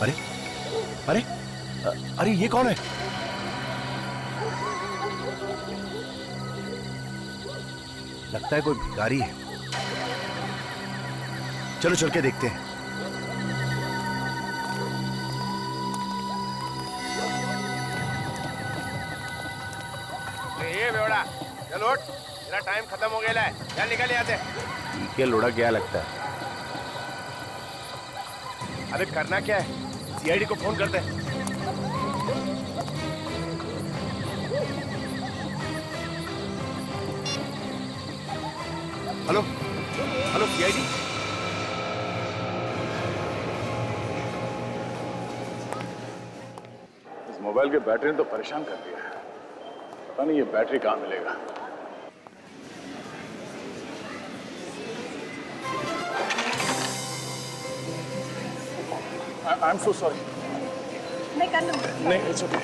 अरे अरे अरे ये कौन है? लगता है कोई भिखारी है। चलो चल के देखते हैं। ये बेवड़ा, चल उठ, तेरा टाइम खत्म हो गया है, चल निकल यहाँ से। ठीक है लोड़ा, क्या लगता है? अबे करना क्या है? सीआईडी को फोन कर दे। Hello hello CID. इस मोबाइल के बैटरी ने तो परेशान कर दिया है। पता नहीं ये बैटरी कहाँ मिलेगा। I am so sorry. मैं कर लूँगी। नहीं, इट्स ओके।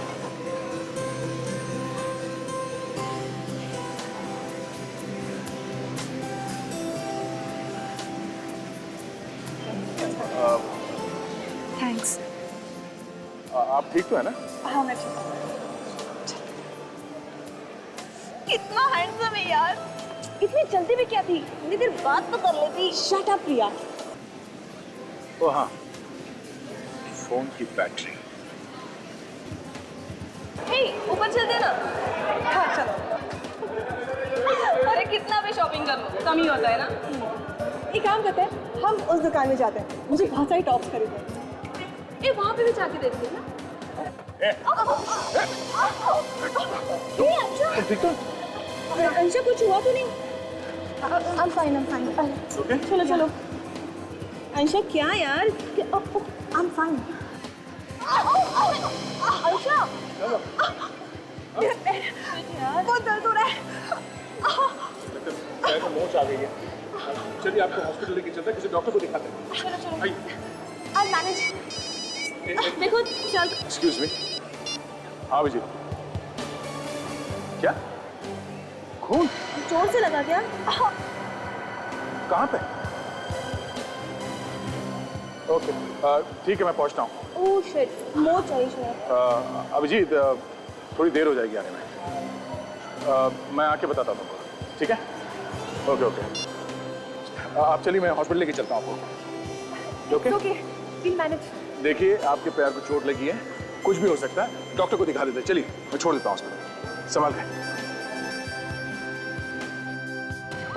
थैंक्स। आप ठीक तो है ना? हाँ मैं ठीक हूँ। कितना हैंडसम है यार। इतनी जल्दी भी क्या थी? इतनी देर बात तो कर लेती। शट अप प्रिया। ओ हाँ, फोन की बैटरी। हे ऊपर चलते ना। हाँ चलो। अरे कितना भी शॉपिंग कर लो कम ही होता है ना। एक काम करते हैं, हम उस दुकान में जाते हैं। मुझे बहुत सारी टॉप्स खरीदने हैं। ए वहाँ पे भी जाके देखते हैं ना। अंशा कुछ हुआ तो नहीं? I'm fine. Okay? चलो अंशा क्या यार? I'm fine. अंशा बहुत दर्द हो रहा है। पैर में मोच आ गई है। चलिए आपको हॉस्पिटल लेके चलते हैं, किसी डॉक्टर को दिखाते हैं। चलो आइए। I'll manage. देखो चल। Excuse me. हाँ विजय। क्या? खून? जोर से लगा क्या? कहाँ पे? ओके, ठीक है मैं पहुँचता हूँ। ओह शिट, मोच आई शायद। अभिजीत, थोड़ी देर हो जाएगी आने में। मैं आके बताता हूँ तुमको, ठीक है? ओके। आप चलिए, मैं हॉस्पिटल लेके चलता हूँ आपको। ओके? Okay, we'll manage. देखिए आपके पैर को चोट लगी है, कुछ भी हो सकता है, डॉक्टर को दिखा देते हैं। चलिए मैं छोड़ देता हूँ हॉस्पिटल। संभाल के।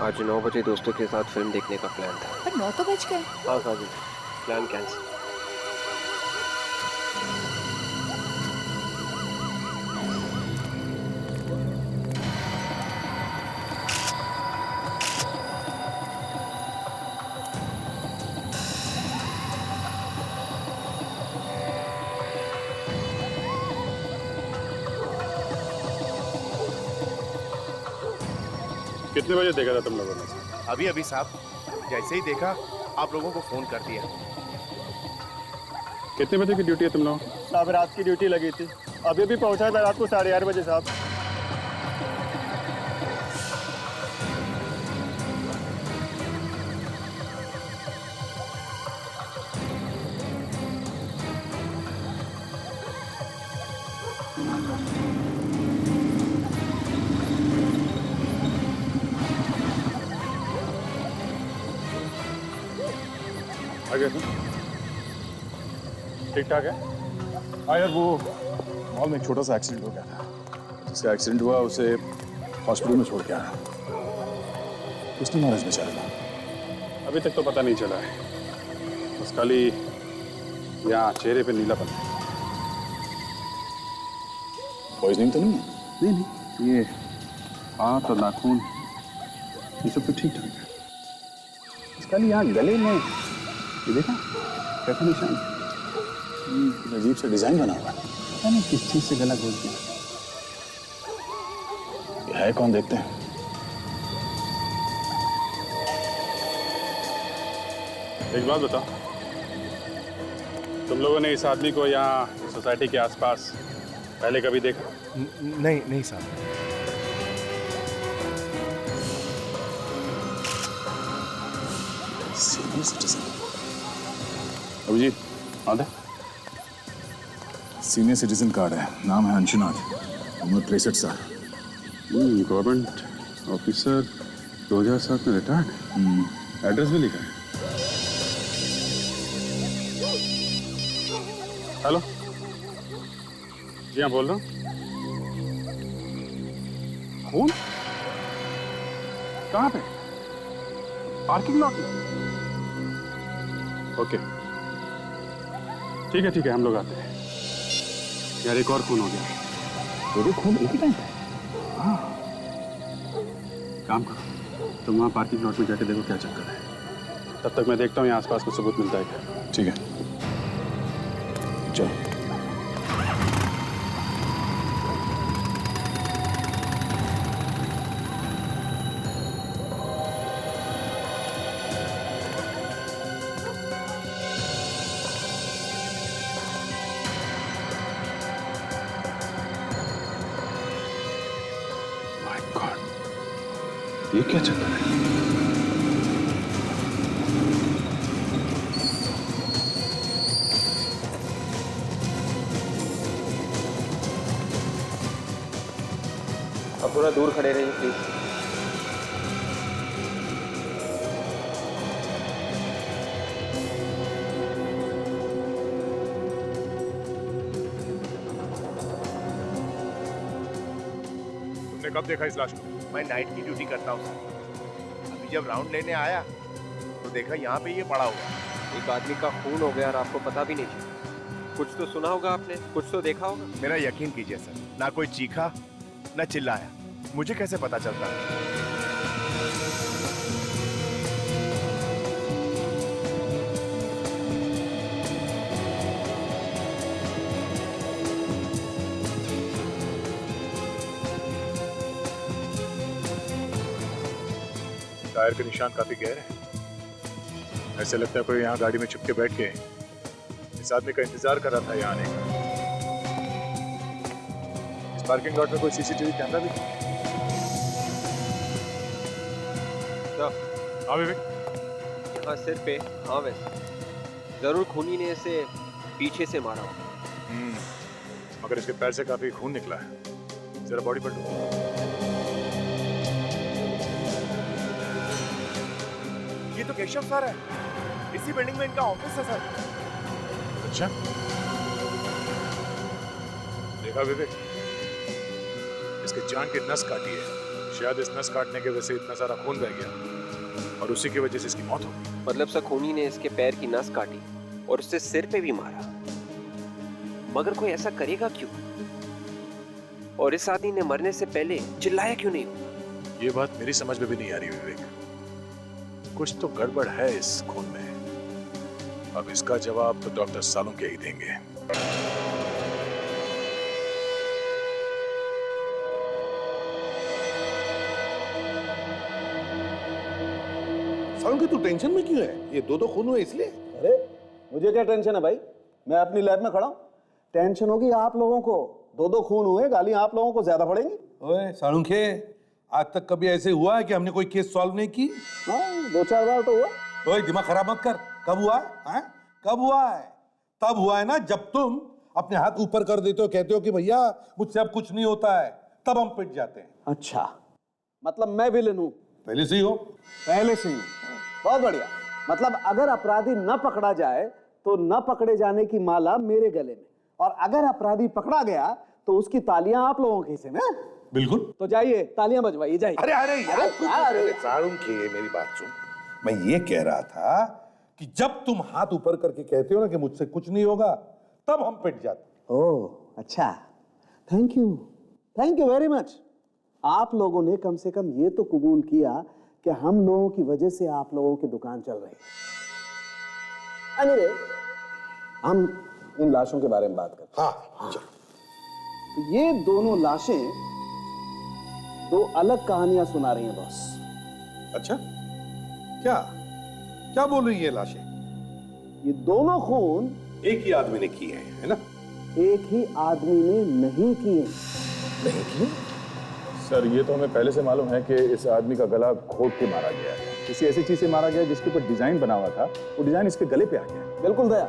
आज 9 बजे दोस्तों के साथ फिल्म देखने का प्लान था। पर 9 तो बज गए। हाँ साजिद, प्लान कैंसिल। कितने बजे देखा था तुम लोगों ने? अभी अभी साहब, जैसे ही देखा आप लोगों को फोन कर दिया। कितने बजे की ड्यूटी है तुम लोग? साहब रात की ड्यूटी लगी थी, अभी भी पहुंचा था रात को 8:30 बजे साहब। आगे ठीक ठाक है। हाँ यार, वो मॉल में एक छोटा सा एक्सीडेंट हो गया था। जिसका एक्सीडेंट हुआ उसे हॉस्पिटल में छोड़ के आया। कुछ नहीं नॉलेज बेचारा। अभी तक तो पता नहीं चला है, बस खाली यहाँ चेहरे पे नीलापन है। पॉइजनिंग तो नहीं है? नहीं नहीं, ये हाथ और नाखून ये सब तो ठीक ठाक है। बस खाली यहाँ गले में ये देखा कैसा निशान, अजीब सा डिजाइन बना हुआ है। पता नहीं किस चीज से गला घोट दिया। ये है कौन, देखते हैं। एक बात बताओ, तुम लोगों ने इस आदमी को यहाँ सोसाइटी के आसपास पहले कभी देखा? नहीं नहीं साहब। अभिजीत, हाँ दे। सीनियर सिटीजन कार्ड है, नाम है अंशुनाथ, उम्र 63 साल। गवर्नमेंट ऑफिसर, 2007 में रिटायर्ड। एड्रेस भी लिखा है। हेलो, जी हाँ बोल रहा हूँ। खून कहाँ पे? पार्किंग लॉट में? ओके, ठीक है, हम लोग आते हैं। यार एक और खून हो गया। दो खून एक ही टाइम पे? हाँ, काम करो, तुम वहाँ पार्किंग लॉट में जाके देखो क्या चक्कर है। तब तक मैं देखता हूँ यहाँ आसपास कुछ सबूत मिलता है क्या। ठीक है, चलो। माय गॉड, ये क्या चक्कर है? अब थोड़ा दूर खड़े रहिए प्लीज। तुमने कब देखा इस लाश को? मैं नाइट की ड्यूटी करता हूँ सर। अभी जब राउंड लेने आया तो देखा यहाँ पे ये पड़ा हुआ। एक आदमी का खून हो गया और आपको पता भी नहीं चला। कुछ तो सुना होगा आपने, कुछ तो देखा होगा। मेरा यकीन कीजिए सर, ना कोई चीखा ना चिल्लाया, मुझे कैसे पता चलता? टायर के निशान काफी गहरे हैं। ऐसे लगता है कोई यहाँ गाड़ी में छुप के बैठ के इस आदमी का इंतजार कर रहा था यहाँ आने का। इस पार्किंग लॉट में कोई सीसीटीवी कैमरा भी नहीं? हाँ विवेक, यहाँ सिर पे, हाँ वैसे जरूर खूनी ने इसे पीछे से मारा होगा। मगर इसके पैर से काफी खून निकला है। जरा बॉडी पर ये तो केशव सर है, इसी बिल्डिंग में इनका ऑफिस है सर। अच्छा, देखा विवेक, इसके जान की नस काटी है। शायद इस नस काटने की वजह से इतना सारा खून बह गया और उसी की वजह से इसकी मौत हो गई। मतलब सर खूनी ने इसके पैर की नस काटी और उससे सिर पे भी मारा, मगर कोई ऐसा करेगा क्यों? और इस आदमी ने मरने से पहले चिल्लाया क्यों नहीं होगा? ये बात मेरी समझ में भी नहीं आ रही विवेक। कुछ तो गड़बड़ है इस खून में। अब इसका जवाब तो डॉक्टर सालुंके ही देंगे। सालुंके तू टेंशन में क्यों है? ये दो खून हुए इसलिए? अरे मुझे क्या टेंशन है भाई, मैं अपनी लैब में खड़ा हूँ। टेंशन होगी आप लोगों को, दो खून हुए, गालियां आप लोगों को ज्यादा पड़ेंगी। ओए सालुंके, आज तक कभी ऐसे हुआ है कि हमने कोई केस सॉल्व नहीं की? हाँ, 2-4 बार तो हुआ। ओए दिमाग खराब मत कर। कब हुआ है? कब हुआ है? तब हुआ है ना जब तुम अपने हाथ ऊपर कर देते हो, कहते हो कि भैया मुझसे अब कुछ नहीं होता है, तब हम पिट जाते हैं। अच्छा, मतलब मैं विलेन हूँ? पहले से ही हो। पहले से ही। बहुत बढ़िया। मतलब अगर अपराधी न पकड़ा जाए तो न पकड़े जाने की माला मेरे गले में, और अगर अपराधी पकड़ा गया तो उसकी तालियां आप लोगों के हिस्से में। बिल्कुल। तो जाइए, तालियां बजवाइए, जाइए। अरे सालुंके, मेरी बात सुन। मैं ये कह रहा था कि जब तुम हाथ ऊपर करके कहते हो ना कि मुझसे कुछ नहीं होगा, तब हम पिट जाते। ओह अच्छा, थैंक यू वेरी मच। आप लोगों ने कम से कम ये तो कबूल किया कि हम लोगों की वजह से आप लोगों की दुकान चल रही है। anyway, हम इन लाशों के बारे में बात करते हैं। हाँ चलो। तो ये दोनों लाशें दो अलग कहानियां सुना रही हैं बॉस। अच्छा, क्या क्या बोल रही है लाशें? ये दोनों खून एक ही आदमी ने किए हैं, है ना? एक ही आदमी ने नहीं किए। नहीं किए? सर, ये तो हमें पहले से मालूम है कि इस आदमी का गला घोट के मारा गया है। किसी ऐसी चीज से मारा गया जिसके ऊपर डिजाइन बना हुआ था, वो डिजाइन इसके गले पे आ गया। बिल्कुल दया,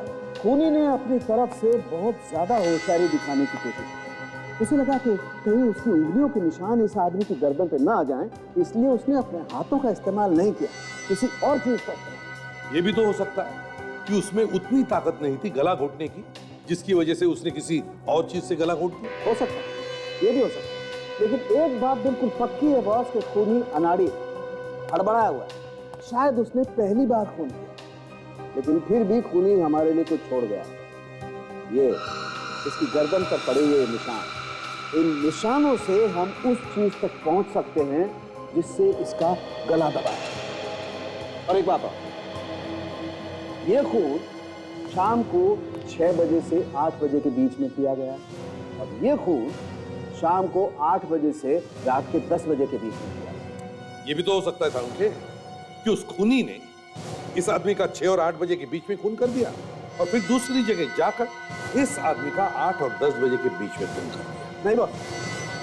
खूनी ने अपनी तरफ से बहुत ज्यादा होशियारी दिखाने की कोशिश की। उसे लगा कि कहीं उसकी उंगलियों के निशान इस आदमी की गर्दन पे ना आ जाएं, इसलिए उसने अपने हाथों का इस्तेमाल नहीं किया, किसी और चीज का इस्तेमाल। ये भी तो हो सकता है कि उसमें उतनी ताकत नहीं थी गला घोटने की, जिसकी वजह से उसने किसी और चीज से गला घोट दिया। हो सकता है, ये भी हो सकता है। लेकिन एक बात बिल्कुल पक्की है बॉस, कि खूनी अनाड़ी हड़बड़ाया हुआ है। शायद उसने पहली बार खून किया, लेकिन फिर भी खूनी हमारे लिए कुछ छोड़ गया। ये इसकी गर्दन पर पड़े हुए निशान, इन निशानों से हम उस चीज तक पहुंच सकते हैं जिससे इसका गला दबा है। और एक बात और, ये खून शाम को 6 बजे से 8 बजे के बीच में किया गया, और ये खून शाम को 8 बजे से रात के 10 बजे के बीच में किया गया। ये भी तो हो सकता है सारुंखे कि उस खूनी ने इस आदमी का 6 और 8 बजे के बीच में खून कर दिया, और फिर दूसरी जगह जाकर इस आदमी का 8 और 10 बजे के बीच में खून कर दिया। नहीं बॉस,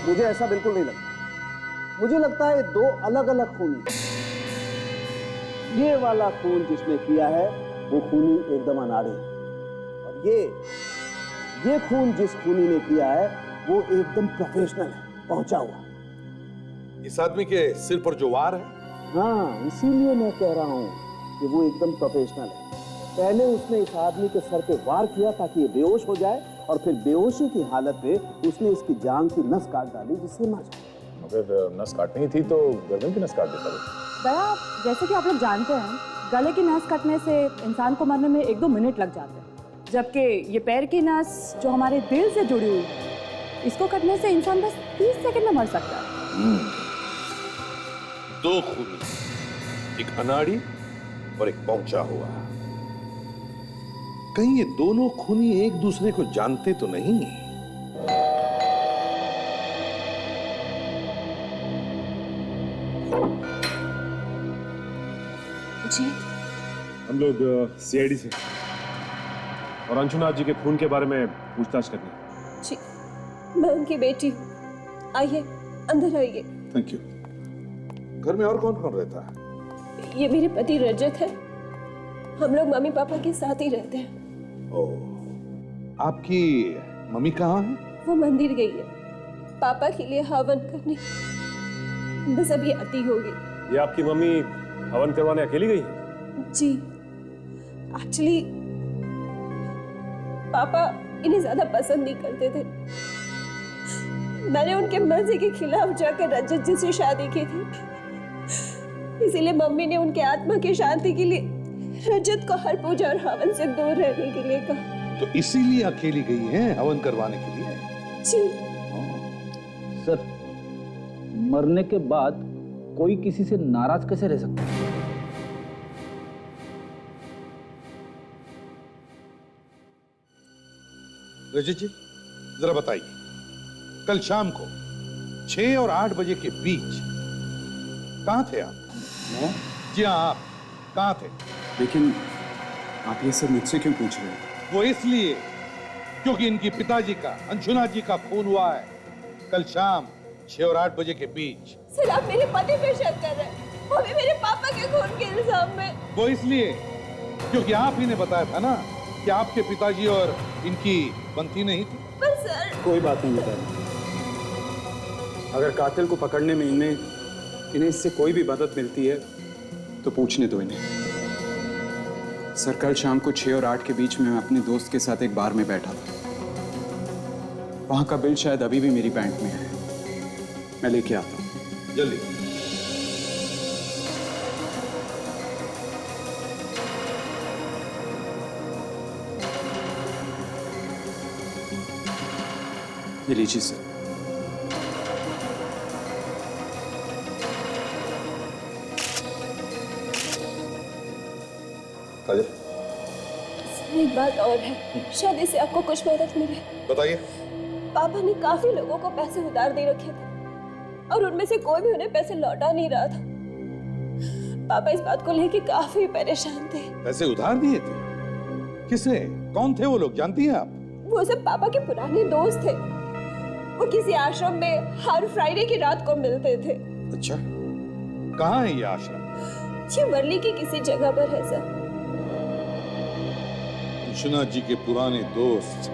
मुझे ऐसा बिल्कुल नहीं लगता। मुझे लगता है 2 अलग अलग खूनी। ये वाला खून जिसने किया है वो खूनी एकदम अनाड़ी है, और ये खून जिस खूनी ने किया है वो एकदम प्रोफेशनल है, पहुंचा हुआ। इस आदमी के सिर पर जो वार है, हाँ, इसीलिए मैं कह रहा हूं कि वो एकदम प्रोफेशनल है। पहले उसने इस आदमी के सर पे वार किया ताकि ये बेहोश हो जाए, और फिर बेहोशी की हालत में उसने इसकी जांघ की नस काट डाली जिससे मर जाए। अगर नस काटनी थी तो गर्दन की नस काट देता था। दया, जैसे कि आप लोग जानते हैं, गले की नस कटने से इंसान को मरने में 1-2 मिनट लग जाते हैं, जबकि ये पैर की नस जो हमारे दिल से जुड़ी हुई है, इसको कटने से इंसान बस 30 सेकंड में मर सकता है। 2 खूनी, एक अनाड़ी और एक पहुंचा हुआ। कहीं ये दोनों खूनी एक दूसरे को जानते तो नहीं? जी, हम लोग सीआईडी से और अंशुनाथ जी के खून के बारे में पूछताछ करनी। जी, मैं उनकी बेटी हूँ। आइए, अंदर आइए। Thank you. घर में और कौन कौन रहता है? ये मेरे पति रजत है। हम लोग मम्मी पापा के साथ ही रहते हैं। आपकी मम्मी कहाँ है? वो मंदिर गई है पापा के लिए हवन करने, बस अभी आती होगी। ये आपकी मम्मी हवन करवाने अकेली गई है? जी, एक्चुअली पापा इन्हें ज्यादा पसंद नहीं करते थे। मैंने उनके मर्जी के खिलाफ जाकर रजत जी से शादी की थी, इसीलिए मम्मी ने उनके आत्मा की शांति के लिए रजत को हर पूजा और हवन से दूर रहने के लिए कहा। तो इसीलिए अकेली गई हैं हवन करवाने के लिए? जी सर, मरने के बाद कोई किसी से नाराज कैसे रह सकता है? रजत जी, जरा बताइए, कल शाम को 6 और 8 बजे के बीच कहाँ थे आप? मैं? जी हाँ, आप कहाँ थे? लेकिन आप ये सब मुझसे क्यों पूछ रहे हैं? वो इसलिए क्योंकि इनकी पिताजी का, अंशुनाथ जी का खून हुआ है कल शाम 6 और 8 बजे के बीच। सर, आप मेरे पति पे शक कर रहे हैं, वो भी मेरे पापा के खून के इल्जाम में। वो इसलिए क्योंकि आप ही ने बताया था ना कि आपके पिताजी और इनकी बनती नहीं थी। पर सर, कोई बात नहीं बता। अगर कातिल को पकड़ने में इन्हें इससे कोई भी मदद मिलती है तो पूछने दो इन्हें। सर, कल शाम को 6 और 8 के बीच में मैं अपने दोस्त के साथ एक बार में बैठा था। वहां का बिल शायद अभी भी मेरी बैंक में है, मैं लेके आता हूं। जल्दी। ये लीजिए सर। काजल, सर एक बात और है, शायद इससे आपको कुछ मदद मिले। बताइए। पापा ने काफी लोगों को पैसे उधार दे रखे थे और उनमें से कोई भी उन्हें पैसे लौटा नहीं रहा था। पापा इस बात को लेके काफी परेशान थे। पैसे उधार दिए थे? किसे? कौन थे वो लोग, जानती हैं आप? वो सब पापा के पुराने दोस्त थे। वो किसी आश्रम में हर फ्राइडे की रात को मिलते थे। अच्छा, कहाँ है ये आश्रम? ये वर्ली की किसी जगह पर है सर। विश्वनाथ जी के पुराने दोस्त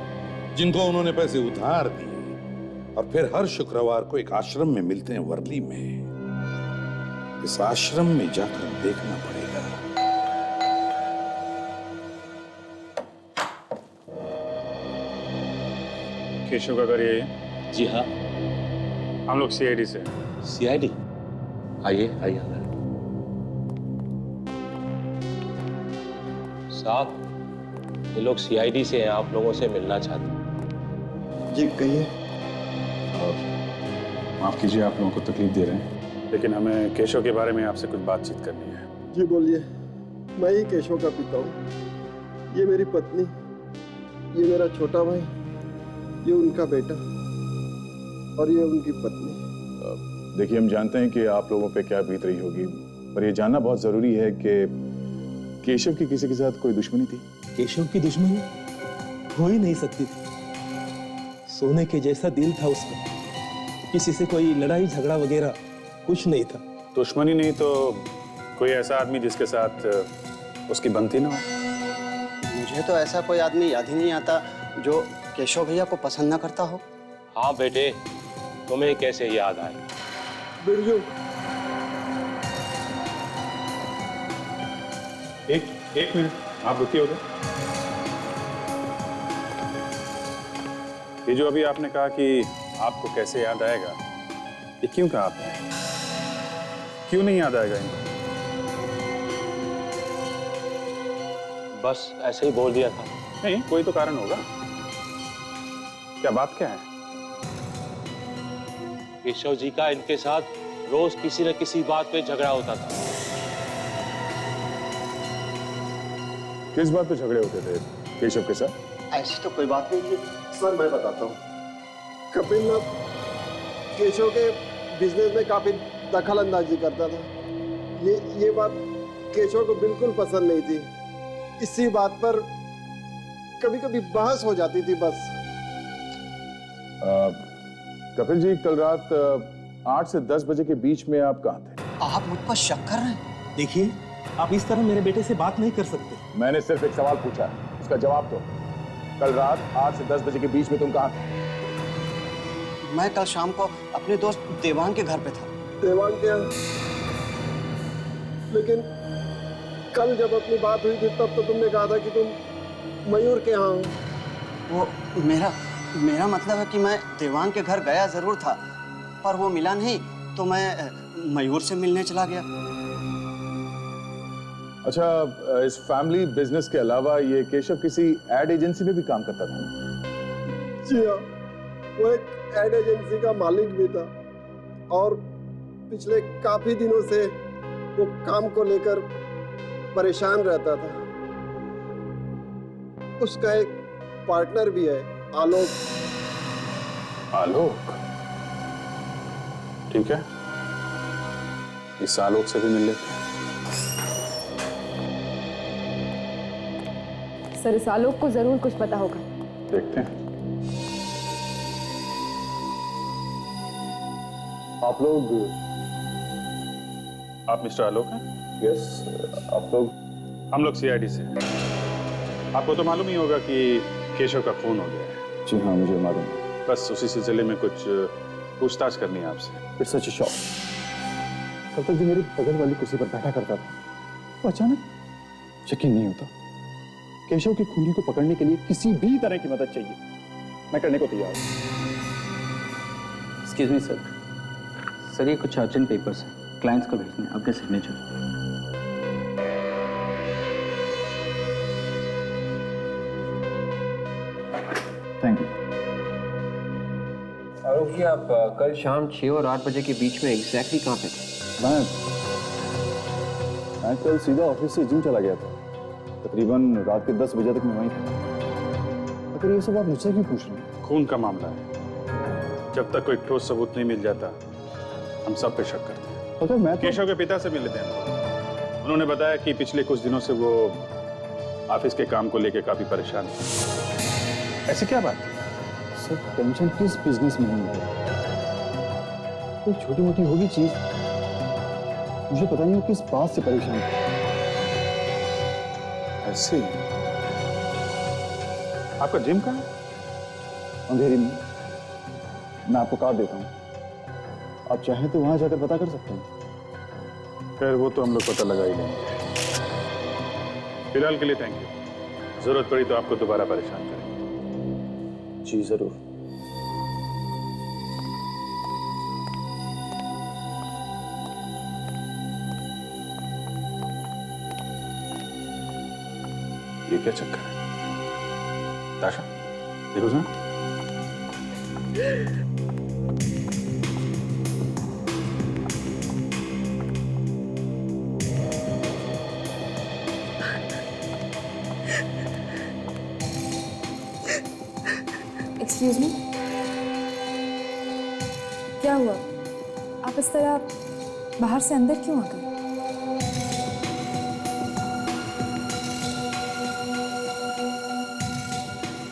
जिनको उन्होंने पैसे उधार दिए और फिर हर शुक्रवार को एक आश्रम में मिलते हैं वर्ली में। इस आश्रम में जाकर देखना पड़ेगा। केशव का घर यही है? जी हाँ। हम लोग सीआईडी से। सीआईडी? आइए आइए अंदर। साहब, ये लोग सीआईडी से हैं, आप लोगों से मिलना चाहते हैं। जी कहिए। माफ कीजिए आप लोगों को तकलीफ दे रहे हैं, लेकिन हमें केशव के बारे में आपसे कुछ बातचीत करनी है। जी बोलिए। मैं ही केशव का पिता हूँ। ये मेरी पत्नी, ये मेरा छोटा भाई, ये उनका बेटा और ये उनकी पत्नी। देखिए हम जानते हैं कि आप लोगों पे क्या बीत रही होगी, पर ये जानना बहुत जरूरी है कि केशव की किसी के साथ कोई दुश्मनी थी? केशव की दुश्मनी हो ही नहीं सकती थी। सोने के जैसा दिल था उसका, किसी से कोई लड़ाई झगड़ा वगैरह कुछ नहीं था। दुश्मनी नहीं तो कोई ऐसा आदमी जिसके साथ उसकी बनती ना हो? मुझे तो ऐसा कोई आदमी याद ही नहीं आता जो केशव भैया को पसंद ना करता हो। हाँ बेटे, तुम्हें कैसे याद आए? बिरजू, एक मिनट आप रुकिए उधर। ये जो अभी आपने कहा कि आपको कैसे याद आएगा, ये क्यों कहा आपने? क्यों नहीं याद आएगा इनको? बस ऐसे ही बोल दिया था। नहीं, कोई तो कारण होगा। क्या बात क्या है? केशव जी का इनके साथ रोज किसी न किसी बात पे झगड़ा होता था। किस बात पे झगड़े होते थे केशव के साथ? ऐसी तो कोई बात नहीं थी सर, मैं बताता हूँ। कपिल ना केशव के बिजनेस में काफी दखल अंदाजी करता था। ये बात केशव को बिल्कुल पसंद नहीं थी। इसी बात पर कभी कभी बहस हो जाती थी बस। कपिल जी, कल रात 8 से 10 बजे के बीच में आप कहाँ थे? आप मुझ पर शक कर रहे हैं? देखिए, आप इस तरह मेरे बेटे से बात नहीं कर सकते। मैंने सिर्फ एक सवाल पूछा, उसका जवाब दो। कल रात 8 से 10 बजे के बीच में तुम कहाँ थे? मैं कल शाम को अपने दोस्त देवांग के घर पे था। देवांग के यहाँ? लेकिन कल जब अपनी बात हुई थी तब तो तुमने कहा था कि तुम मयूर के यहाँ हो। वो मेरा मतलब है कि मैं देवांग के घर गया जरूर था, पर वो मिला नहीं तो मैं मयूर से मिलने चला गया। अच्छा, इस फैमिली बिजनेस के अलावा ये केशव किसी एड एजेंसी में भी काम करता था? जी हाँ, वो एक एड एजेंसी का मालिक भी था और पिछले काफी दिनों से वो काम को लेकर परेशान रहता था। उसका एक पार्टनर भी है, आलोक। आलोक? ठीक है, इस आलोक से भी मिल लेते हैं। सर, इस आलोक को जरूर कुछ पता होगा। देखते हैं। आप मिस्टर आलोक हैं? यस। आप लोग? हम लोग सीआईडी से हैं। आपको तो मालूम ही होगा कि केशव का खून हो गया है। जी हाँ, मुझे मालूम है। बस उसी सिलसिले में कुछ पूछताछ करनी है आपसे। It's such a shock. कल तक जो मेरी बगल वाली कुर्सी पर बैठा करता था, वो अचानक यकीन नहीं होता। केशव की खूनी को पकड़ने के लिए किसी भी तरह की मदद चाहिए, मैं करने को तैयार हूँ। एक्सक्यूज मी सर, ये कुछ अर्जेंट पेपर्स हैं, क्लाइंट्स को भेजने हैं, आपके signature. Thank you. Alok ji, आप कल शाम 6 और 8 बजे के बीच में एग्जैक्टली कहाँ पे थे? मैं कल सीधा ऑफिस से जिम चला गया था। तकरीबन रात के 10 बजे तक मैं वहीं था। अगर ये सब आप मुझसे क्यों पूछ रहे हैं? खून का मामला है, जब तक कोई ठोस सबूत नहीं मिल जाता हम सब पे शक करते हैं। अगर मैं केशव के पिता से मिले थे, उन्होंने बताया कि पिछले कुछ दिनों से वो ऑफिस के काम को लेकर काफी परेशान है। ऐसी क्या बात है? सर, टेंशन किस बिजनेस में नहीं है? कोई छोटी मोटी होगी चीज, मुझे पता नहीं वो किस बात से परेशान है। ऐसे आपका जिम कहाँ है? अंधेरी में। मैं आपको कार्ड देता हूँ, आप चाहें तो वहां जाकर पता कर सकते हैं। खैर वो तो हम लोग पता लगा ही लेंगे। फिलहाल के लिए थैंक यू। जरूरत पड़ी तो आपको दोबारा परेशान करेंगे। जी जरूर। ये क्या चक्कर है? ताशा देखो जरा। एक्सक्यूज मी, क्या हुआ? आप इस तरह बाहर से अंदर क्यों आ गए?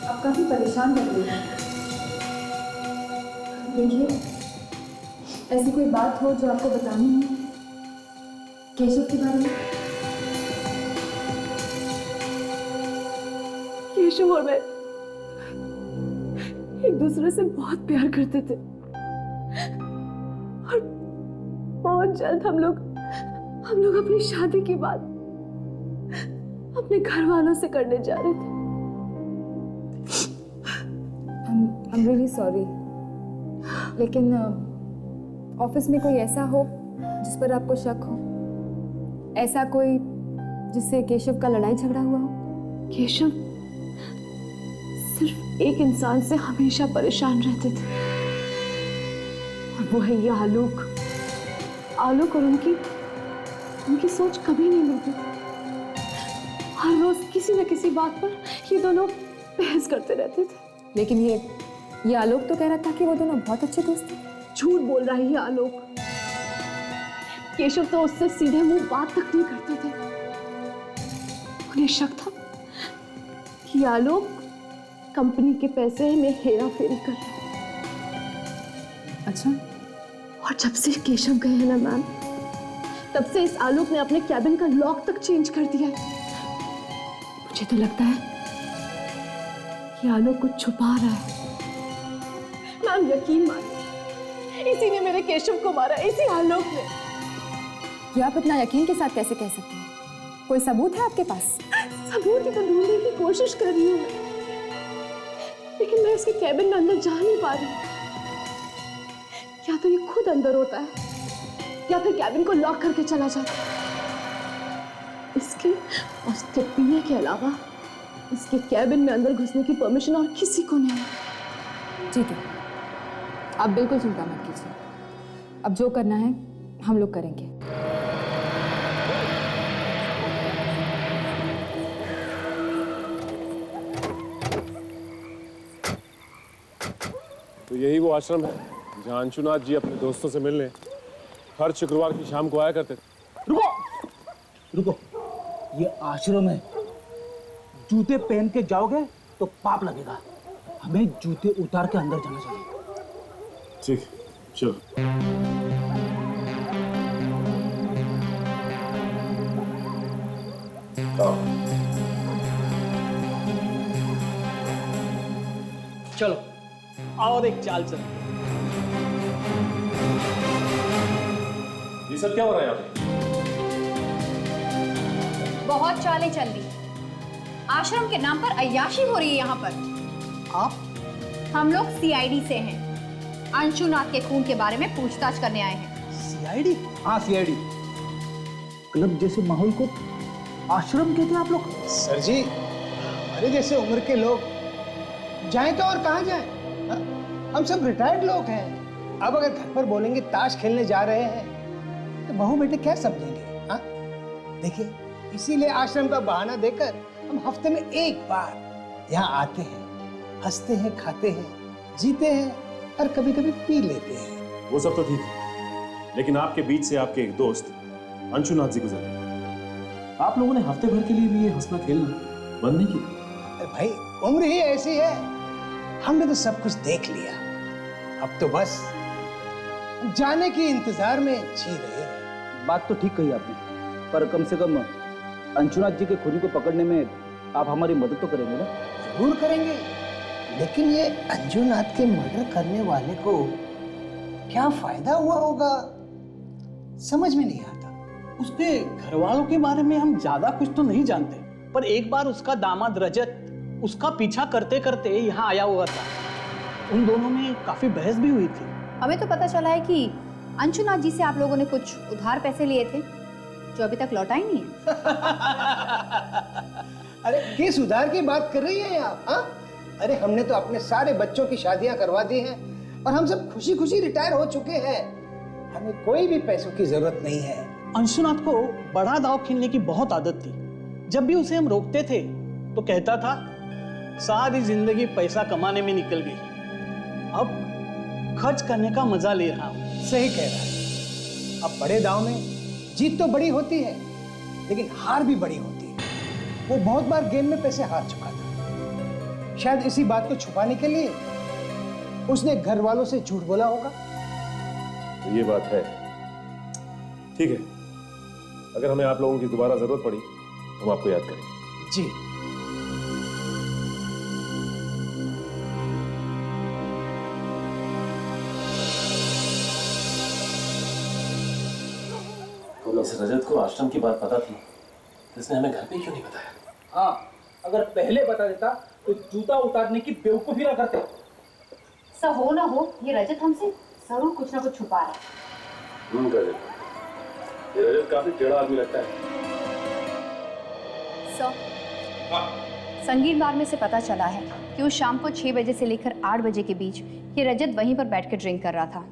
आप काफी परेशान लग रही हैं। देखिए, ऐसी कोई बात हो जो आपको बतानी है केशव के बारे में? केशव और मैं एक दूसरे से बहुत प्यार करते थे और बहुत जल्द हम लोग अपनी शादी की बात अपने घर वालों से करने जा रहे थे। I'm really sorry, लेकिन ऑफिस में कोई ऐसा हो जिस पर आपको शक हो, ऐसा कोई जिससे केशव का लड़ाई झगड़ा हुआ हो? केशव सिर्फ एक इंसान से हमेशा परेशान रहते थे और वो है ये आलोक। आलोक और उनकी सोच कभी नहीं मिलती थी। हर रोज किसी न किसी बात पर ये दोनों बहस करते रहते थे। लेकिन ये आलोक तो कह रहा था कि वो दोनों बहुत अच्छे दोस्त थे। झूठ बोल रहा है ये आलोक। केशव तो उससे सीधे मुंह बात तक नहीं करते थे। उन्हें शक था कि आलोक कंपनी के पैसे में हेरा फेरी कर रहा है। अच्छा। और जब से केशव गए हैं ना मैम, तब से इस आलोक ने अपने कैबिन का लॉक तक चेंज कर दिया है। मुझे तो लगता है कि आलोक कुछ छुपा रहा है। मैम यकीन मानिए, इसी ने मेरे केशव को मारा, इसी आलोक ने। ये आप इतना यकीन के साथ कैसे कह सकते हैं? कोई सबूत है आपके पास? सबूत ही तो ढूंढने की कोशिश कर रही हूँ, लेकिन मैं उसके कैबिन में अंदर जा नहीं पा रही। या तो ये खुद अंदर होता है या फिर कैबिन को लॉक करके चला जाता है। इसके और इसके पीने के अलावा इसके कैबिन में अंदर घुसने की परमिशन और किसी को नहीं है। ठीक है, आप बिल्कुल चिंता मत कीजिए। अब जो करना है हम लोग करेंगे। तो यही वो आश्रम है जहाँ अंशुनाथ जी अपने दोस्तों से मिलने हर शुक्रवार की शाम को आया करते थे। रुको, ये आश्रम है। जूते पहन के जाओगे तो पाप लगेगा। हमें जूते उतार के अंदर जाना चाहिए। ठीक, चलो। चलो और एक चाल चल। ये सब क्या हो रहा है यहाँ पे? बहुत चालें चल रही। आश्रम के नाम पर अय्याशी हो रही है यहाँ पर। आप? हम लोग सीआईडी से हैं। अंशुनाथ के खून के बारे में पूछताछ करने आए हैं। सीआईडी? हाँ सीआईडी। क्लब जैसे माहौल को आश्रम कहते हैं आप लोग? सर जी, हमारे जैसे उम्र के लोग जाएं तो और कहाँ जाएं? हम सब रिटायर्ड लोग हैं। अब अगर घर पर बोलेंगे ताश खेलने जा रहे हैं तो बहू बेटे क्या समझेंगे? हाँ, देखिए, इसीलिए आश्रम का बहाना देकर हम हफ्ते में एक बार यहाँ आते हैं, हंसते हैं, खाते हैं, जीते हैं और कभी कभी पी लेते हैं। वो सब तो ठीक है, लेकिन आपके बीच से आपके एक दोस्त अंशुनाथ जी गुजरे। आप लोगों ने हफ्ते भर के लिए भी ये हंसना खेलना बंद नहीं किया? अरे भाई, उम्र ही ऐसी है। हमने तो सब कुछ देख लिया, अब तो बस जाने के इंतजार में जी रहे हैं। बात तो ठीक कही आपने, पर कम से कम अंशुनाथ जी के खूनी को पकड़ने में आप हमारी मदद तो करेंगे ना? जरूर करेंगे, लेकिन ये अंजुनाथ के मर्डर करने वाले को क्या फायदा हुआ होगा, समझ में नहीं आता। उसके घर वालों के बारे में हम ज्यादा कुछ तो नहीं जानते, पर एक बार उसका दामाद रजत उसका पीछा करते करते यहाँ आया हुआ था। उन दोनों में काफी बहस भी हुई थी। हमें तो पता चला है कि अंशुनाथ जी से आप लोगों ने कुछ उधार पैसे लिए थे जो अभी तक लौटा ही नहीं है। अरे किस उधार की बात कर रही हैं आप? हाँ? अरे हमने तो अपने सारे बच्चों की शादियां करवा दी हैं और हम सब खुशी खुशी रिटायर हो चुके हैं। हमें कोई भी पैसों की जरूरत नहीं है। अंशुनाथ को बड़ा दांव खेलने की बहुत आदत थी। जब भी उसे हम रोकते थे तो कहता था सारी जिंदगी पैसा कमाने में निकल गई, अब खर्च करने का मजा ले रहा हूं। सही कह रहा है। अब बड़े दांव में जीत तो बड़ी होती है, लेकिन हार भी बड़ी होती है। वो बहुत बार गेम में पैसे हार चुका था। शायद इसी बात को छुपाने के लिए उसने घर वालों से झूठ बोला होगा। तो ये बात है। ठीक है, अगर हमें आप लोगों की दोबारा जरूरत पड़ी तो हम आपको याद करेंगे। जी। तो इस रजत को आश्रम की बात पता थी, इसने हमें घर पे क्यों नहीं बताया? हाँ, अगर पहले बता देता तो जूता उतारने की बेवकूफी ना करते। सब हो ना हो, ये रजत हमसे जरूर कुछ ना कुछ छुपा है। रजत, ये रजत काफी टेढ़ा आदमी लगता है। संगीत बार में से पता चला है कि उस शाम को 6 बजे से लेकर 8 बजे के बीच ये रजत वहीं पर बैठकर ड्रिंक कर रहा था।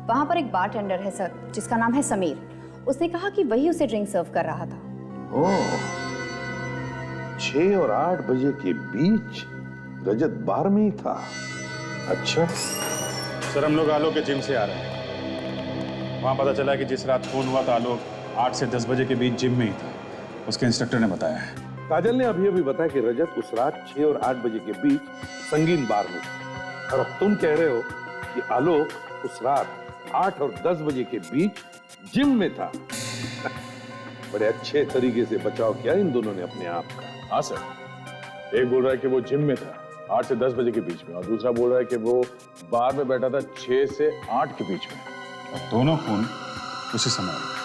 वहां पर एक बारटेंडर है सर, जिसका नाम है समीर। उसने कहा कि वही उसे ड्रिंक सर्व कर रहा था। ओह, 6 और 8 बजे के बीच रजत बार में ही था। अच्छा सर, हम लोग आलोक के जिम से आ रहे हैं। वहां पता चला कि जिस रात खून हुआ था आलोक 8 से 10 बजे के बीच जिम में ही था, उसके इंस्ट्रक्टर ने बताया है। काजल ने अभी बताया कि रजत उस रात 6 और 8 बजे के बीच संगीन बार में था, और अब तुम कह रहे हो कि आलोक उस रात 8 और 10 बजे के बीच जिम में था। बड़े अच्छे तरीके से बचाव किया इन दोनों ने अपने आप का। हाँ सर, एक बोल रहा है कि वो जिम में था 8 से 10 बजे के बीच में, और दूसरा बोल रहा है कि वो बार में बैठा था 6 से 8 के बीच में, और दोनों खून उसी समय हुए।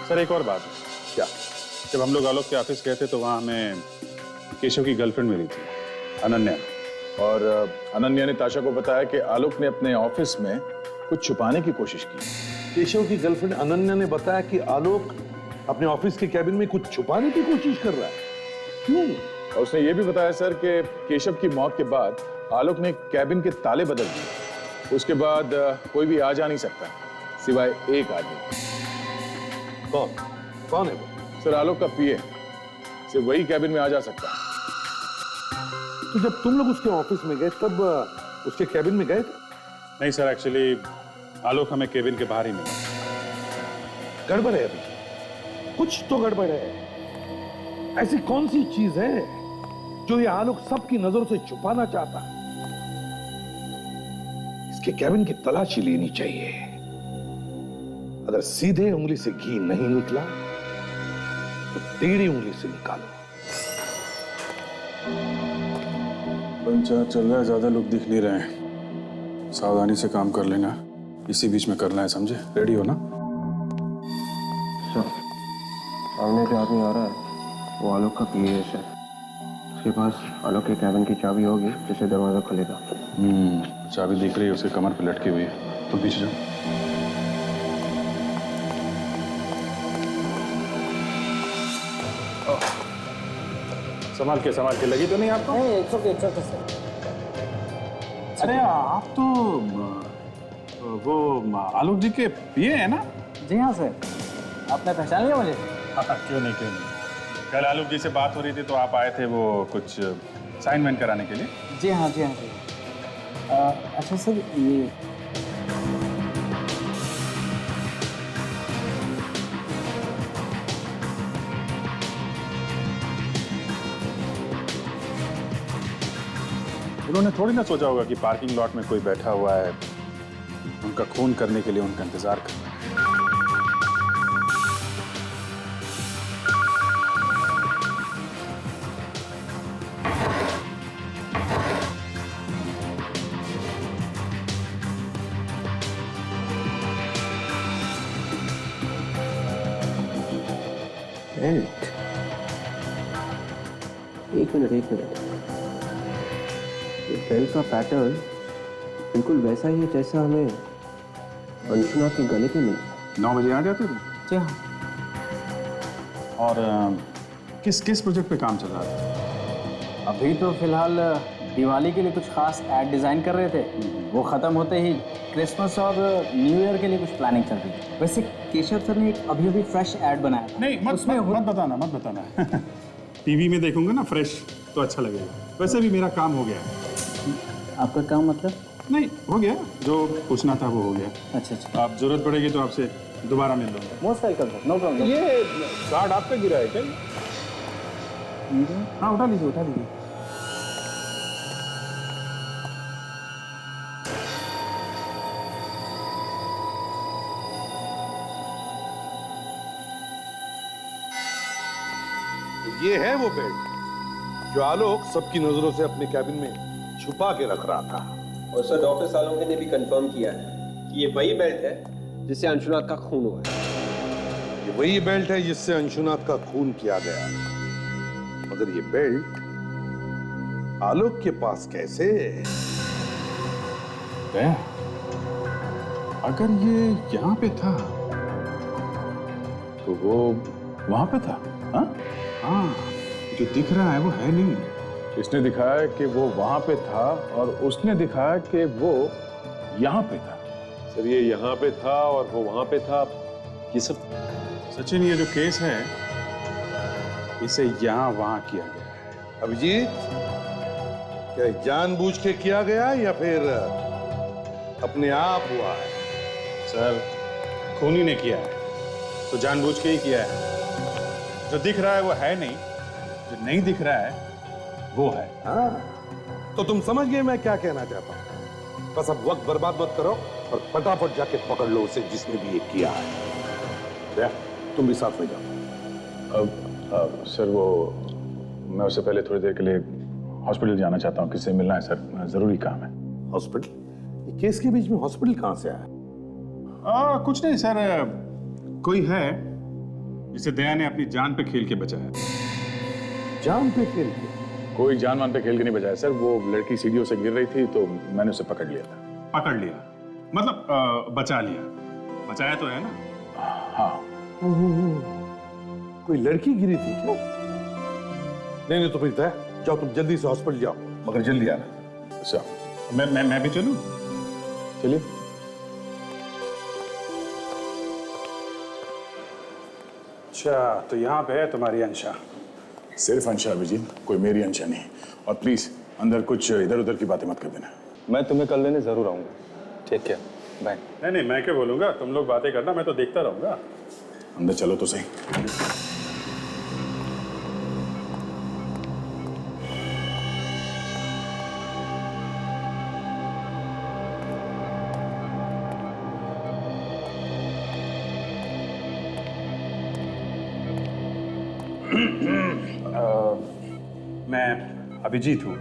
सर, एक और बात है। क्या? जब हम लोग आलोक के ऑफिस गए थे तो वहाँ हमें केशव की गर्लफ्रेंड मिली थी, अनन्या, और अनन्या ने ताशा को बताया कि आलोक ने अपने ऑफिस में कुछ छुपाने की कोशिश की। केशव की गर्लफ्रेंड अनन्या ने बताया कि आलोक अपने ऑफिस के कैबिन में कुछ छुपाने की कोशिश कर रहा है। क्यों? और उसने ये भी बताया सर कि केशव की मौत के बाद आलोक ने कैबिन के ताले बदल दिए। उसके बाद कोई भी आ जा नहीं सकता सिवाय एक आदमी। कौन है वो? सर, आलोक का पीए, सिर्फ वही कैबिन में आ जा सकता है। तो जब तुम लोग उसके ऑफिस में गए तब उसके कैबिन में गए थे? नहीं सर, एक्चुअली आलोक हमें केबिन के बाहर ही मिला। गड़बड़ है अभी, कुछ तो गड़बड़ है। ऐसी कौन सी चीज है जो ये आलोक सबकी नजरों से छुपाना चाहता है? इसके कैबिन की तलाशी लेनी चाहिए। अगर सीधे उंगली से घी नहीं निकला तो टेढ़ी उंगली से निकालो। पंचायत चल रहा है, ज्यादा लोग दिख नहीं रहे हैं। सावधानी से काम कर लेना, इसी बीच में करना है, समझे? रेडी हो ना? सर, सामने जो आदमी आ रहा है वो आलोक का पीए है सर। उसके पास आलोक के कैबिन की चाबी होगी जिससे दरवाजा खुलेगा। चाबी दिख रही है, उसके कमर पे लटकी हुई है। तुम पीछे जाओ। संभाल के लगी तो नहीं आपको? अरे आप तो वो आलोक जी के पीए हैं ना? जी हाँ सर, आपने पहचान लिया मुझे? क्यों नहीं। कल आलोक जी से बात हो रही थी तो आप आए थे वो कुछ असाइनमेंट कराने के लिए। जी हाँ। अच्छा सर, ये उन्होंने थोड़ी ना सोचा होगा कि पार्किंग लॉट में कोई बैठा हुआ है, उनका खून करने के लिए उनका इंतजार कर रहा है। एक मिनट ये बेल्ट का पैटर्न बिल्कुल वैसा ही है जैसा हमें अंशुना के गले पे मिला। 9 बजे आ जाते थे? जी हाँ। और किस प्रोजेक्ट पे काम चल रहा था? अभी तो फिलहाल दिवाली के लिए कुछ खास एड डिजाइन कर रहे थे, वो खत्म होते ही क्रिसमस और न्यू ईयर के लिए कुछ प्लानिंग चल रही है। वैसे केशव सर ने एक अभी फ्रेश एड बनाया था। नहीं मत बताना टीवी में देखूंगा ना फ्रेश तो अच्छा लगेगा। वैसे भी मेरा काम हो गया है। आपका काम मतलब? नहीं हो गया, जो पूछना था वो हो गया। अच्छा। आप जरूरत पड़ेगी तो आपसे दोबारा मिल लूंगा। Most welcome sir, no problem. ये कार्ड आपका गिरा है क्या? हाँ उठा लीजिए। ये है वो बेल्ट जो आलोक सबकी नजरों से अपने कैबिन में छुपा के रख रहा था। और सर डॉक्टर आलोक ने भी कंफर्म किया है कि ये वही बेल्ट है जिससे अंशुनाथ का खून हुआ है। ये वही बेल्ट है जिससे अंशुनाथ का खून किया गया, मगर ये बेल्ट आलोक के पास कैसे? अगर ये यहाँ पे था तो वो वहां पे था। हाँ, जो दिख रहा है वो है नहीं। इसने दिखाया कि वो वहां पे था और उसने दिखाया कि वो यहाँ पे था। सर ये यहाँ पे था और वो वहां पे था, ये सब सचिन ये जो केस है इसे यहाँ वहां किया गया है। अभिजीत, क्या जानबूझ के किया गया या फिर अपने आप हुआ है? सर खूनी ने किया है तो जानबूझ के ही किया है। जो दिख रहा है वो है नहीं, जो नहीं दिख रहा है वो है। हाँ, तो तुम समझ गए मैं क्या कहना चाहता हूं। बस अब वक्त बर्बाद मत करो और फटाफट जाके पकड़ लो उसे जिसने भी ये किया है। तुम भी साथ में जाओ। अब सर वो मैं उससे पहले थोड़ी देर के लिए हॉस्पिटल जाना चाहता हूँ। किससे मिलना है सर, जरूरी काम है। हॉस्पिटल? ये केस के बीच में हॉस्पिटल कहां से आया? कुछ नहीं सर, कोई है जिसे दया ने अपनी जान पे खेल के बचाया। जान पे खेल के? कोई जान मान पे खेल के नहीं बचाया सर। वो लड़की सीढ़ियों से गिर रही थी तो मैंने उसे पकड़ लिया था। पकड़ लिया मतलब बचा लिया। बचाया तो है ना? हाँ। कोई लड़की गिरी थी क्या? नहीं तो फिर तय जाओ, तुम जल्दी से हॉस्पिटल जाओ, मगर जल्दी आना। अच्छा मैं भी चलूं? चलिए। अच्छा तो यहाँ पे है तुम्हारी अंशा। सिर्फ अंशा अभिजीत, कोई मेरी अंशा नहीं। और प्लीज अंदर कुछ इधर उधर की बातें मत कर देना। मैं तुम्हें कल लेने जरूर आऊंगा। ठीक है, बाय। नहीं मैं क्या बोलूंगा, तुम लोग बातें करना, मैं तो देखता रहूंगा। अंदर चलो तो सही। मैं अभिजीत हूँ।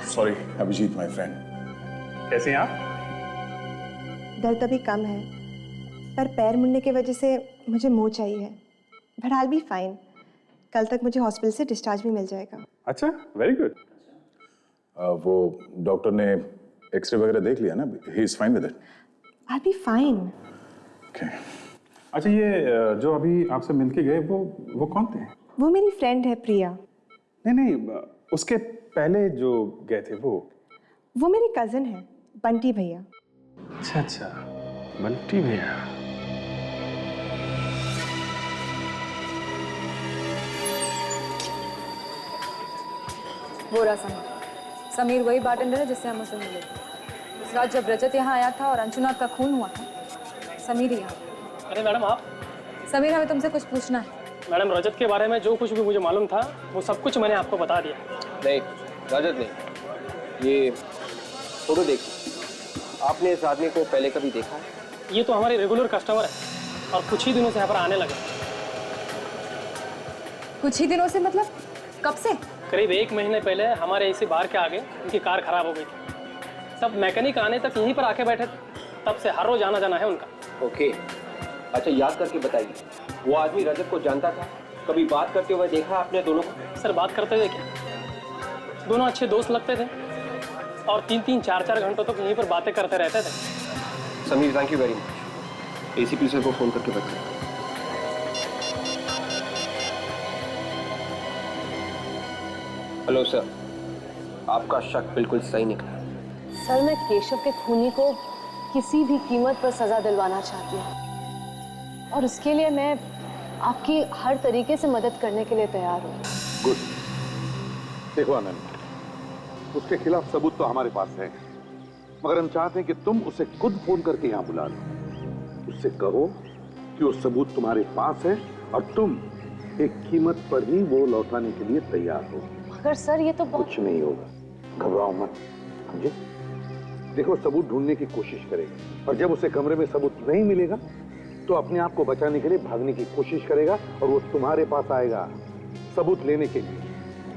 Sorry Abhijit my friend. कैसे हैं आप? दर्द अभी कम है, पर पैर मुड़ने की वजह से मुझे मोच चाहिए है। But I will be fine. कल तक मुझे हॉस्पिटल से डिस्चार्ज भी मिल जाएगा। अच्छा, वेरी गुड। वो डॉक्टर ने एक्सरे वगैरह देख लिया ना? He is fine with it. I will be fine. Okay. अच्छा ये जो अभी आपसे मिलके गए वो कौन थे? वो मेरी फ्रेंड है प्रिया। नहीं उसके पहले जो गए थे वो मेरी कजिन है बंटी भैया। अच्छा बंटी भैया। वो रहा समीर वही बार्टेंडर है जिससे हम उसे मिले थे। उस रात जब रजत यहाँ आया था और अंशुनाथ का खून हुआ था, समीर ही यहाँ। अरे मैडम आप? समीर हमें तुमसे कुछ पूछना है। मैडम रजत के बारे में जो कुछ भी मुझे मालूम था वो सब कुछ मैंने आपको बता दिया। नहीं रजत नहीं, ये फोटो देखिए। आपने इस आदमी को पहले कभी देखा है? ये तो हमारे रेगुलर कस्टमर है और कुछ ही दिनों से यहाँ पर आने लगे। कुछ ही दिनों से मतलब कब से? करीब 1 महीने पहले हमारे इसी बार के आगे उनकी कार खराब हो गई थी। सब मैकेनिक आने तक यहीं पर आके बैठे, तब से हर रोज आना जाना है उनका। ओके, अच्छा याद करके बताइए, वो आदमी रजत को जानता था? कभी बात करते हुए देखा आपने दोनों को? सर बात करते हुए क्या, दोनों अच्छे दोस्त लगते थे और 3-3, 4-4 घंटों तक यहीं पर बातें करते रहते थे। Sameer, thank you very much. ACP sir को फोन करके बता। हेलो सर, आपका शक बिल्कुल सही निकला। सर, मैं केशव के खूनी को किसी भी कीमत पर सजा दिलवाना चाहती हूँ और उसके लिए मैं आपकी हर तरीके से मदद करने के लिए तैयार हूँ। गुड। देखो अनन्या, उसके खिलाफ सबूत तो हमारे पास है, मगर हम चाहते हैं कि तुम उसे खुद फोन करके यहाँ बुला लो। उससे कहो कि वो सबूत तुम्हारे पास है और तुम एक कीमत पर ही वो लौटाने के लिए तैयार हो। मगर सर, ये तो कुछ नहीं होगा, घबराओ मत, समझे? देखो, सबूत ढूंढने की कोशिश करेगा और जब उसे कमरे में सबूत नहीं मिलेगा तो अपने आप को बचाने के लिए भागने की कोशिश करेगा और वो तुम्हारे पास आएगा सबूत लेने के लिए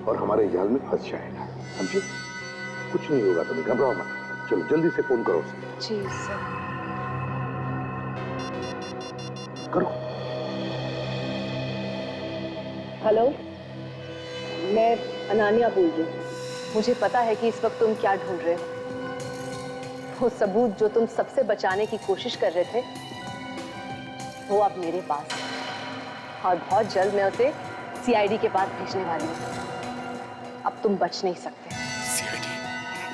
और हमारे जाल में फंस जाएगा, समझे? कुछ नहीं होगा, तुम्हें घबराओ मत। चलो जल्दी से फोन करो उसे। जी सर। करो। हेलो, मैं अनान्या बोल रही हूँ। मुझे पता है कि इस वक्त तुम क्या ढूंढ रहे हो। वो सबूत जो तुम सबसे बचाने की कोशिश कर रहे थे वो अब मेरे पास है और बहुत जल्द मैं उसे सीआईडी के पास भेजने वाली हूँ। अब तुम बच नहीं सकते। सीआईडी?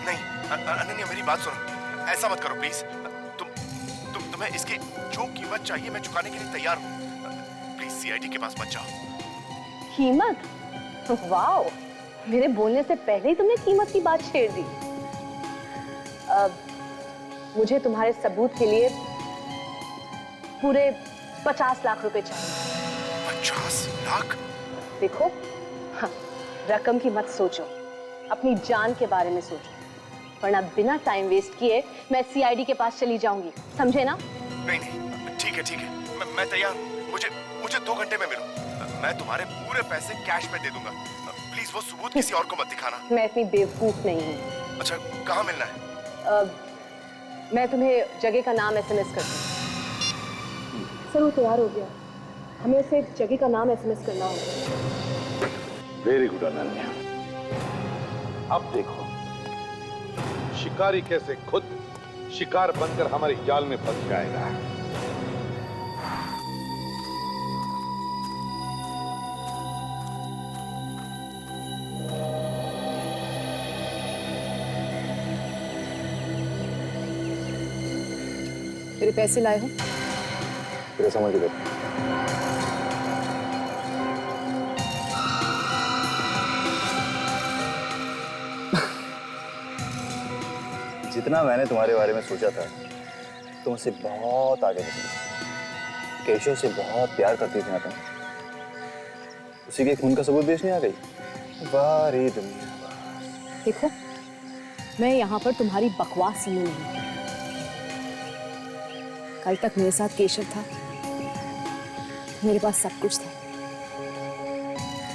नहीं अनन्या, मेरी बात सुनो, ऐसा मत करो प्लीज। तुम्हें इसकी जो कीमत चाहिए मैं चुकाने के लिए तैयार हूँ। प्लीज सीआईडी के पास मत जाओ। कीमत? वाओ, मेरे बोलने से पहले ही तुमने कीमत की बात छेड़ दी। मुझे तुम्हारे सबूत के लिए पूरे 50 लाख रुपए चाहिए। 50 लाख? देखो, हाँ, रकम की मत सोचो, अपनी जान के बारे में सोचो, वरना बिना टाइम वेस्ट किए मैं सीआईडी के पास चली जाऊंगी, समझे ना? नहीं नहीं, ठीक है, मैं तैयार हूँ। मुझे 2 घंटे में मिलो, मैं तुम्हारे पूरे पैसे कैश में दे दूंगा। प्लीज वो सबूत किसी और को मत दिखाना। मैं इतनी बेवकूफ नहीं हूँ। अच्छा, कहाँ मिलना है? मैं तुम्हें जगह का नाम एसएमएस करती हूँ। सर, वो तैयार हो गया, हमें उसे जगह का नाम एसएमएस करना होगा। Very good Ananya. अब देखो शिकारी कैसे खुद शिकार बनकर हमारे जाल में फंस जाएगा। मेरे पैसे लाए हो? तेरे समझ के देखो। जितना मैंने तुम्हारे बारे में सोचा था, तुम उससे बहुत आगे निकली। केशव से बहुत प्यार करती थी ना तुम। उसी के खून का सबूत बेचने आ गई। वाह रे दुनिया। देखो, मैं यहाँ पर तुम्हारी बकवास सुनने नहीं। कल तक मेरे साथ केशव था, मेरे पास सब कुछ था,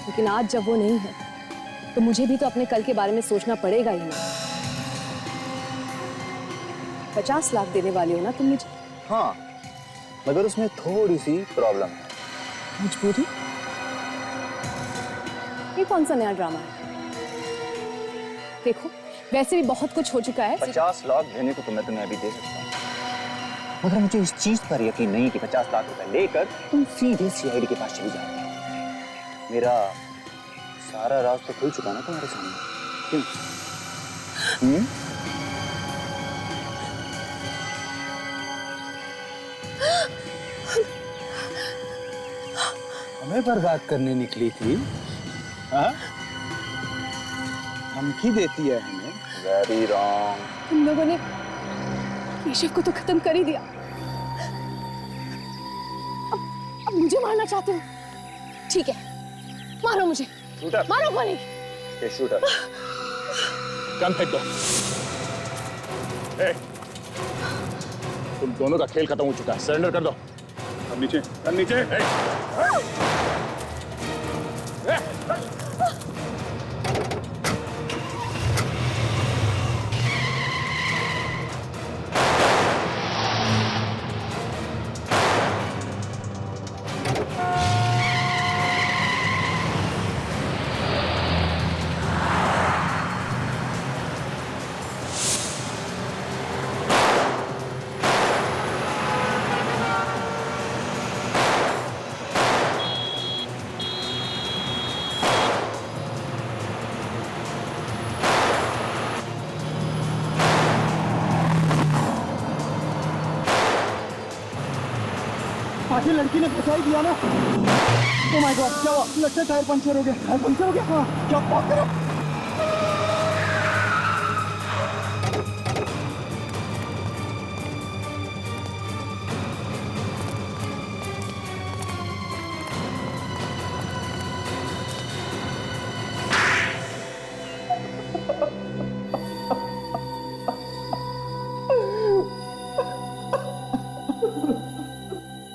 लेकिन आज जब वो नहीं है तो मुझे भी तो अपने कल के बारे में सोचना पड़ेगा ही ना। 50 लाख देने वाली हो ना तुम मुझे? हाँ, मगर उसमें थोड़ी सी प्रॉब्लम है। मजबूरी? ये कौन सा नया ड्रामा है? देखो, वैसे भी बहुत कुछ हो चुका है। 50 लाख देने को तो मैं तुम्हें अभी दे सकता हूँ, मगर मुझे इस चीज पर यकीन नहीं कि 50 लाख रुपए लेकर तुम सीधे सीआईडी के पास चली जाओगे। मेरा सारा राज तो खुल चुका ना तुम्हारे सामने, क्यों? हमें बर्बाद करने निकली थी? हाँ? धमकी देती है हमें? Very wrong. तुम लोगों ने केशव को तो खत्म कर ही दिया, अब मुझे मारना चाहते हो? ठीक है, मारो मुझे, मारो गोली। शूटर, गन फेंक दो। तुम दोनों का खेल खत्म हो चुका है, सरेंडर कर दो। अब नीचे, अब नीचे। आखिर लड़की ने फंसा ही दिया ना। ओह माय गॉड, क्या हुआ? लगता है टायर पंचर हो गया। टायर पंचर हो गया? हाँ, क्या बात कर रहे हो?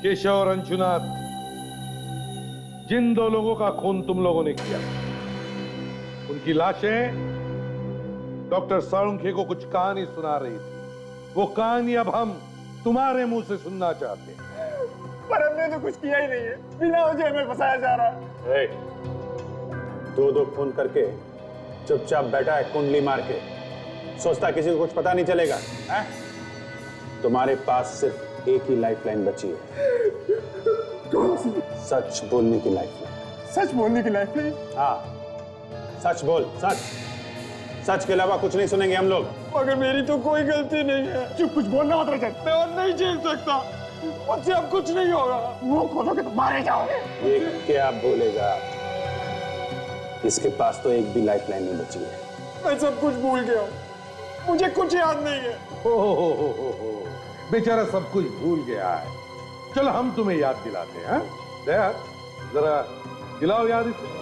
केशव और अंशुनाथ, जिन दो लोगों का खून तुम लोगों ने किया, उनकी लाशें डॉक्टर साळुंखे को कुछ कहानी सुना रही थी। वो कहानी अब हम तुम्हारे मुंह से सुनना चाहते हैं। पर हमने तो कुछ किया ही नहीं है, बिना वजह हमें फंसाया जा रहा है। दो फोन करके चुपचाप बैठा है कुंडली मार के, सोचता किसी को कुछ पता नहीं चलेगा है? तुम्हारे पास सिर्फ एक ही लाइफलाइन बची है। कौन सी? सच बोलने की लाइफलाइन। सच बोलने की लाइफलाइन? हाँ, सच बोल, सच। सच के अलावा कुछ नहीं सुनेंगे हम लोग। मगर मेरी तो कोई गलती नहीं है। चुप, कुछ बोलना मत रजत। मैं और नहीं झेल सकता, मुझसे अब कुछ नहीं होगा। मुंह खोलोगे तो मारे जाओगे। ये क्या बोलेगा? इसके पास तो एक भी लाइफलाइन नहीं बची है। मैं सब कुछ भूल गया, मुझे कुछ याद नहीं है। हो। बेचारा सब कुछ भूल गया है। चलो हम तुम्हें याद दिलाते हैं। दया, जरा दिलाओ याद इसे।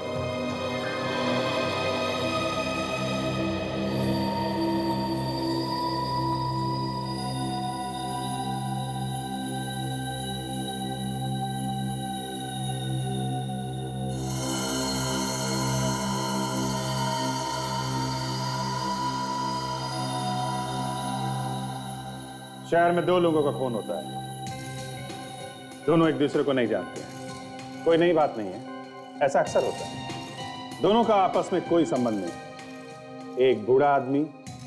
शहर में दो लोगों का खून होता है, दोनों एक दूसरे को नहीं जानते हैं। कोई नई बात नहीं है, ऐसा अक्सर होता है। दोनों का आपस में कोई संबंध नहीं। एक बूढ़ा आदमी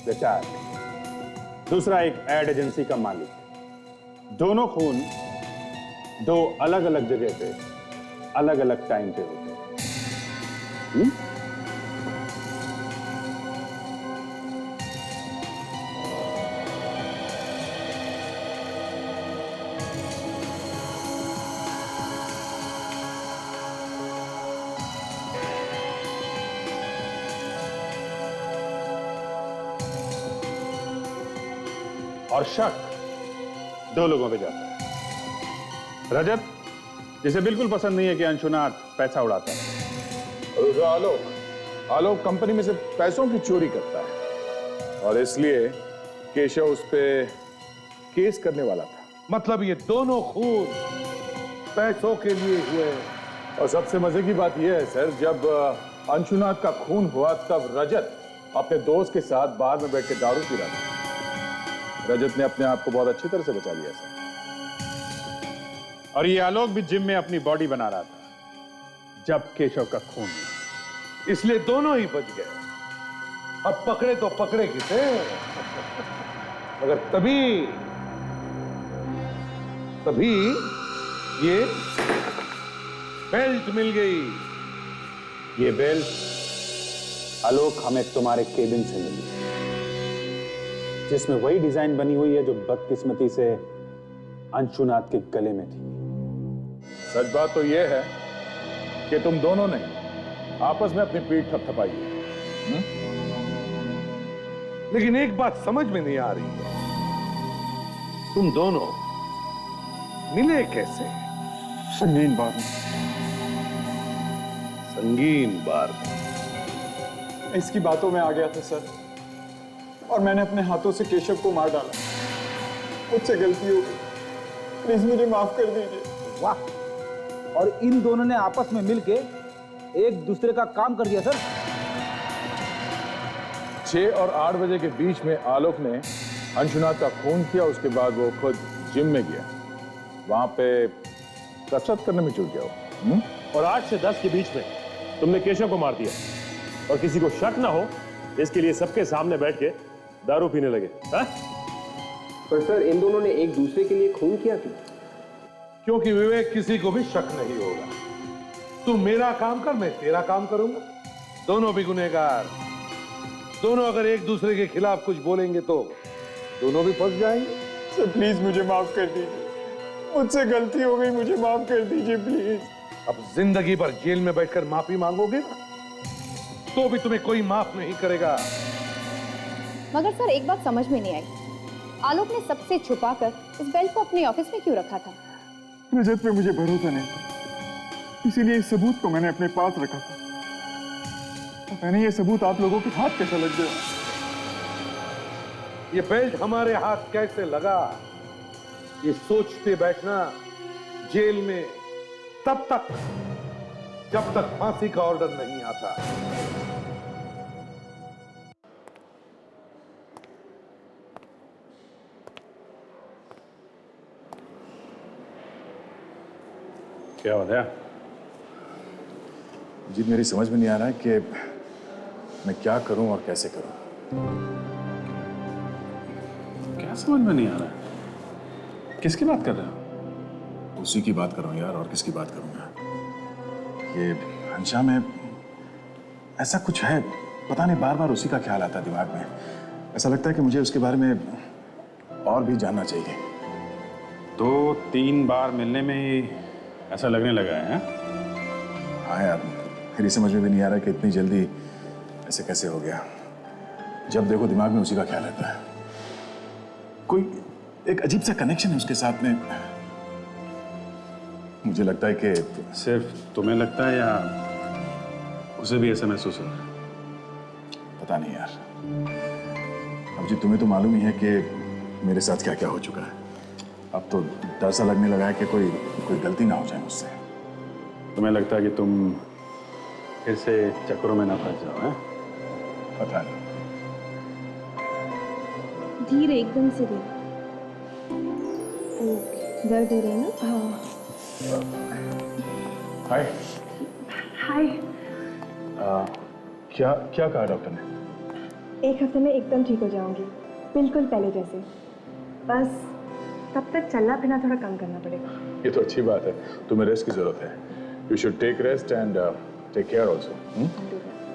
रिटायर्ड, दूसरा एक एड एजेंसी का मालिक। दोनों खून दो अलग अलग जगह पे अलग अलग टाइम पे होते हैं। और शक दो लोगों पे जाता है। रजत, जिसे बिल्कुल पसंद नहीं है कि अंशुनाथ पैसा उड़ाता है। और आलोक कंपनी में से पैसों की चोरी करता है, और इसलिए केशव उस पे केस करने वाला था। मतलब ये दोनों खून पैसों के लिए हुए। और सबसे मजे की बात यह है सर, जब अंशुनाथ का खून हुआ तब रजत अपने दोस्त के साथ बार में बैठ के दारू पी रहा था। रजत ने अपने आप को बहुत अच्छी तरह से बचा लिया सर। और ये आलोक भी जिम में अपनी बॉडी बना रहा था जब केशव का खून हुआ, इसलिए दोनों ही बच गए। अब पकड़े तो पकड़े किसे, मगर तभी ये बेल्ट मिल गई। ये बेल्ट आलोक हमें तुम्हारे केबिन से मिली, जिसमें वही डिजाइन बनी हुई है जो बदकिस्मती से अंशुनाथ के गले में थी। सच बात तो यह है कि तुम दोनों ने आपस में अपनी पीठ थपथपाई है। लेकिन एक बात समझ में नहीं आ रही है, तुम दोनों मिले कैसे? संगीन बात में। संगीन बात? इसकी बातों में आ गया था सर, और मैंने अपने हाथों से केशव को मार डाला। मुझसे गलती हो गई, प्लीज मुझे माफ कर दीजिए। वाह, और इन दोनों ने आपस में मिलके एक दूसरे का काम कर दिया सर। 6 और 8 बजे के बीच में आलोक ने अंशुनाथ का खून किया। उसके बाद वो खुद जिम में गया, वहां पे कसरत करने में जुट गया। और 8 से 10 के बीच में तुमने केशव को मार दिया, और किसी को शक ना हो इसके लिए सबके सामने बैठ के दारू पीने लगे। हा? पर सर, इन दोनों ने एक दूसरे के लिए खून किया क्यों? क्योंकि विवेक, किसी को भी शक नहीं होगा। तू मेरा काम कर, मैं तेरा काम करूंगा। दोनों भी गुनहगार। दोनों अगर एक दूसरे के खिलाफ कुछ बोलेंगे तो दोनों भी फंस जाएंगे। सर प्लीज मुझे माफ कर दीजिए, मुझसे गलती हो गई, मुझे माफ कर दीजिए प्लीज। अब जिंदगी भर जेल में बैठकर माफी मांगोगे ना, तो भी तुम्हें कोई माफ नहीं करेगा। मगर सर एक बात समझ में नहीं आई, आलोक ने सबसे छुपाकर इस बेल्ट को अपने ऑफिस में क्यों रखा था? रजत पे मुझे भरोसा नहीं था, इसीलिए इस सबूत को मैंने अपने पास रखा था। पता नहीं ये सबूत आप लोगों के हाथ कैसा लग गया। ये बेल्ट हमारे हाथ कैसे लगा, ये सोचते बैठना जेल में तब तक जब तक फांसी का ऑर्डर नहीं आता। क्या हो गया? जी मेरी समझ में नहीं आ रहा है कि मैं क्या करूं और कैसे करूं। क्या समझ में नहीं आ रहा है? किसकी बात कर रहे हो? उसी की बात कर रहा हूं यार, और किसकी बात करूंगा। ये हंशा में ऐसा कुछ है, पता नहीं, बार बार उसी का ख्याल आता है दिमाग में। ऐसा लगता है कि मुझे उसके बारे में और भी जानना चाहिए। 2-3 बार मिलने में ही ऐसा लगने लगा है? हाँ यार, मेरी समझ में भी नहीं आ रहा कि इतनी जल्दी ऐसे कैसे हो गया। जब देखो दिमाग में उसी का ख्याल रहता है। कोई एक अजीब सा कनेक्शन है उसके साथ में। मुझे लगता है कि सिर्फ तुम्हें लगता है या उसे भी ऐसा महसूस हो रहा है? पता नहीं यार। अब जी तुम्हें तो मालूम ही है कि मेरे साथ क्या क्या हो चुका है। अब तो डर सा लगने लगा है कि कोई गलती ना हो जाए मुझसे। तुम्हें लगता है कि तुम फिर से चक्करों में ना फंस जाओ? हैं? पता नहीं। धीरे, एकदम से धीरे। दर्द हो रही है ना? हाँ। हाय। हाय। क्या कहा डॉक्टर ने? 1 हफ्ते में एकदम ठीक हो जाऊंगी, बिल्कुल पहले जैसे। बस तब तक चलना फिरना थोड़ा कम करना पड़ेगा। ये तो अच्छी बात है, तुम्हें रेस्ट की जरूरत है। You should take rest and take care also.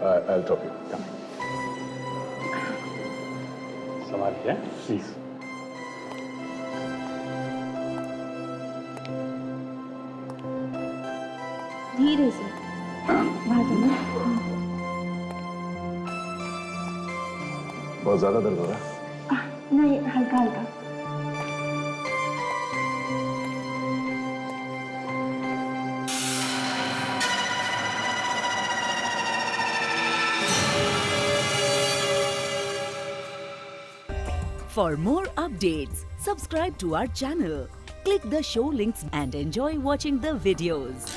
I will drop you. Come. संभाल के प्लीज। धीरे से बाहर जाना। बहुत ज्यादा दर्द हो रहा है? नहीं, हल्का हल्का। For more updates, subscribe to our channel, click the show links and enjoy watching the videos.